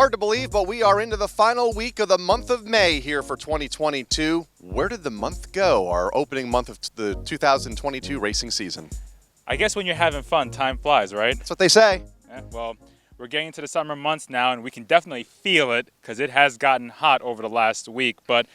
Hard to believe, but we are into the final week of the month of May here for 2022. Where did the month go, our opening month of the 2022 racing season? I guess when you're having fun, time flies, right? That's what they say. Well, we're getting into the summer months now, and we can definitely feel it because it has gotten hot over the last week. But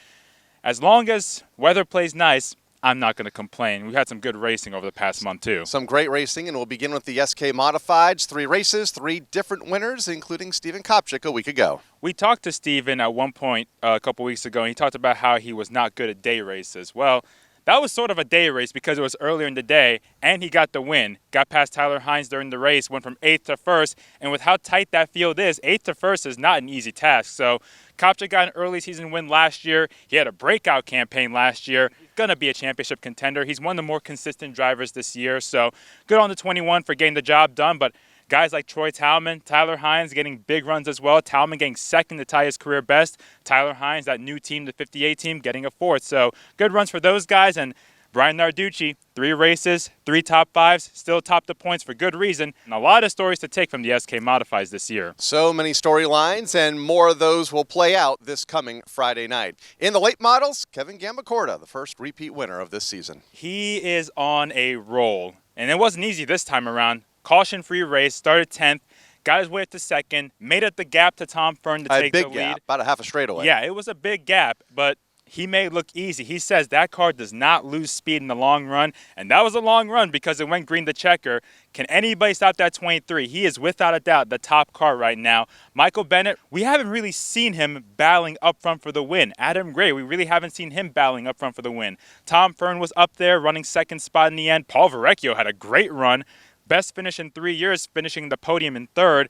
as long as weather plays nice, I'm not going to complain. We've had some good racing over the past month, too. Some great racing, and we'll begin with the SK Modifieds. 3 races, 3 different winners, including Steven Kopchik a week ago. We talked to Steven at one point a couple weeks ago, and he talked about how he was not good at day races. Well, that was sort of a day race because it was earlier in the day, and he got the win. Got past Tyler Hines during the race, went from 8th to 1st, and with how tight that field is, 8th to 1st is not an easy task. So Kopchik got an early season win last year. He had a breakout campaign last year. He's going to be a championship contender. He's one of the more consistent drivers this year. So good on the 21 for getting the job done, but guys like Troy Talman, Tyler Hines getting big runs as well. Talman getting second to tie his career best. Tyler Hines, that new team, the 58 team, getting a 4th. So good runs for those guys. And Brian Narducci, 3 races, 3 top 5s, still top the points for good reason. And a lot of stories to take from the SK Modifieds this year. So many storylines, and more of those will play out this coming Friday night. In the late models, Kevin Gambacorta, the first repeat winner of this season. He is on a roll. And it wasn't easy this time around. Caution-free race, started 10th, got his way up to 2nd, made up the gap to Tom Fern to take the lead. A big gap, about a half a straightaway. Yeah, it was a big gap, but he made it look easy. He says that car does not lose speed in the long run, and that was a long run because it went green to checker. Can anybody stop that 23? He is without a doubt the top car right now. Michael Bennett, we haven't really seen him battling up front for the win. Adam Gray, we really haven't seen him battling up front for the win. Tom Fern was up there running 2nd spot in the end. Paul Verrecchio had a great run. Best finish in 3 years, finishing the podium in 3rd.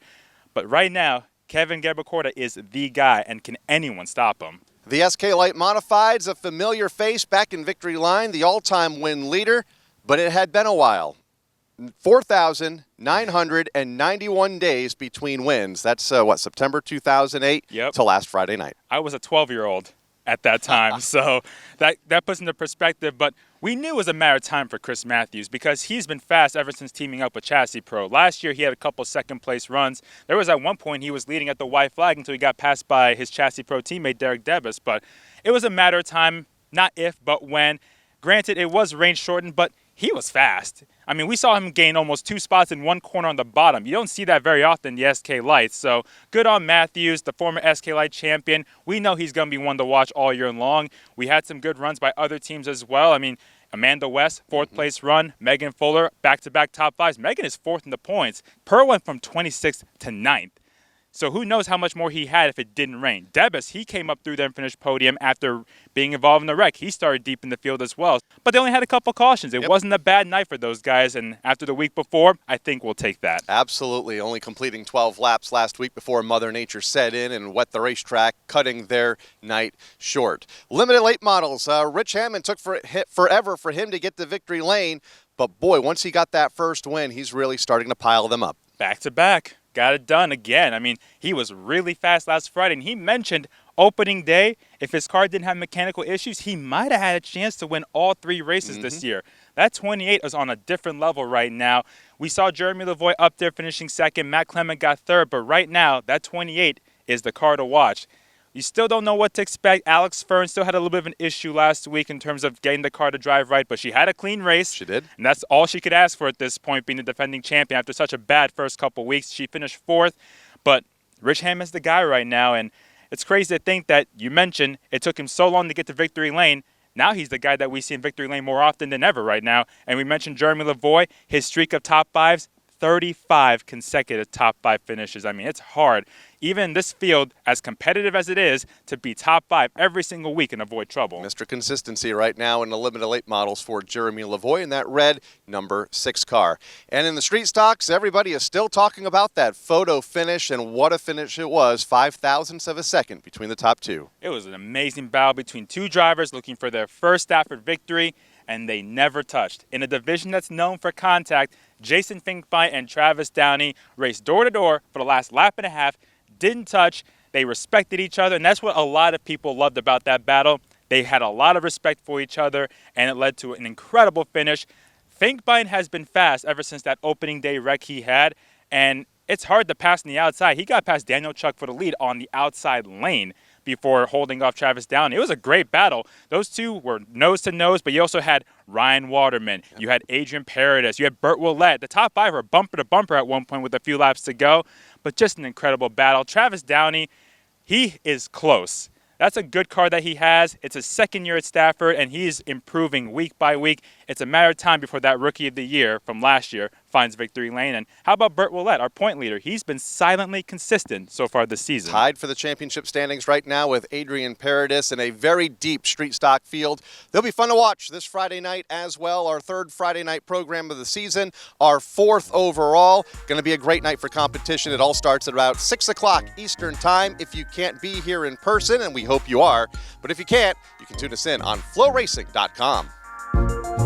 But right now, Kevin Gambacorta is the guy, and can anyone stop him? The SK Light Modifieds, a familiar face back in victory line, the all-time win leader, but it had been a while. 4,991 days between wins. That's, September 2008 to last Friday night. I was a 12-year-old at that time, so that puts into perspective. But we knew it was a matter of time for Chris Matthews because he's been fast ever since teaming up with Chassis Pro. Last year, he had a couple second-place runs. There was at one point he was leading at the white flag until he got passed by his Chassis Pro teammate, Derek Debus. But it was a matter of time, not if, but when. Granted, it was range-shortened, but he was fast. I mean, we saw him gain almost 2 spots in one corner on the bottom. You don't see that very often in the SK Lights. So good on Matthews, the former SK Light champion. We know he's going to be one to watch all year long. We had some good runs by other teams as well. I mean, Amanda West, 4th place run. Megan Fuller, back-to-back top 5s. Megan is 4th in the points. Pearl went from 26th to 9th. So who knows how much more he had if it didn't rain. Debus, he came up through there and finished podium after being involved in the wreck. He started deep in the field as well. But they only had a couple cautions. It wasn't a bad night for those guys. And after the week before, I think we'll take that. Absolutely. Only completing 12 laps last week before Mother Nature set in and wet the racetrack, cutting their night short. Limited late models. Rich Hammond took forever for him to get to victory lane. But boy, once he got that first win, he's really starting to pile them up. Back to back. Got it done again. I mean, he was really fast last Friday, and he mentioned opening day, if his car didn't have mechanical issues, he might have had a chance to win all 3 races this year. That 28 is on a different level right now. We saw Jeremy Lavoie up there finishing 2nd. Matt Clement got 3rd, but right now, that 28 is the car to watch. You still don't know what to expect. Alex Fern still had a little bit of an issue last week in terms of getting the car to drive right, but she had a clean race. She did. And that's all she could ask for at this point, being the defending champion. After such a bad first couple weeks, she finished 4th. But Rich Hammond's the guy right now, and it's crazy to think that you mentioned it took him so long to get to victory lane. Now he's the guy that we see in victory lane more often than ever right now. And we mentioned Jeremy Lavoie, his streak of top 5s, 35 consecutive top 5 finishes. I mean, it's hard, even in this field, as competitive as it is, to be top 5 every single week and avoid trouble. Mr. Consistency right now in the limited late models for Jeremy Lavoie in that red number 6 car. And in the street stocks, everybody is still talking about that photo finish, and what a finish it was, 5,000ths of a second between the top 2. It was an amazing battle between 2 drivers looking for their first Stafford victory, and they never touched. In a division that's known for contact, Jason Finkbein and Travis Downey raced door-to-door for the last lap and a half, didn't touch. They respected each other, and that's what a lot of people loved about that battle. They had a lot of respect for each other, and it led to an incredible finish. Finkbein has been fast ever since that opening day wreck he had, and it's hard to pass on the outside. He got past Daniel Chuck for the lead on the outside lane before holding off Travis Downey. It was a great battle. Those two were nose to nose, but you also had Ryan Waterman. You had Adrian Paredes. You had Burt Willett. The top five were bumper to bumper at one point with a few laps to go, but just an incredible battle. Travis Downey, he is close. That's a good car that he has. It's his second year at Stafford, and he's improving week by week. It's a matter of time before that Rookie of the Year from last year finds victory lane. And how about Burt Willett, our point leader? He's been silently consistent so far this season. Tied for the championship standings right now with Adrian Paredes in a very deep street stock field. They'll be fun to watch this Friday night as well. Our third Friday night program of the season, our fourth overall. Going to be a great night for competition. It all starts at about 6 o'clock Eastern time. If you can't be here in person, and we hope you are, but if you can't, you can tune us in on flowracing.com.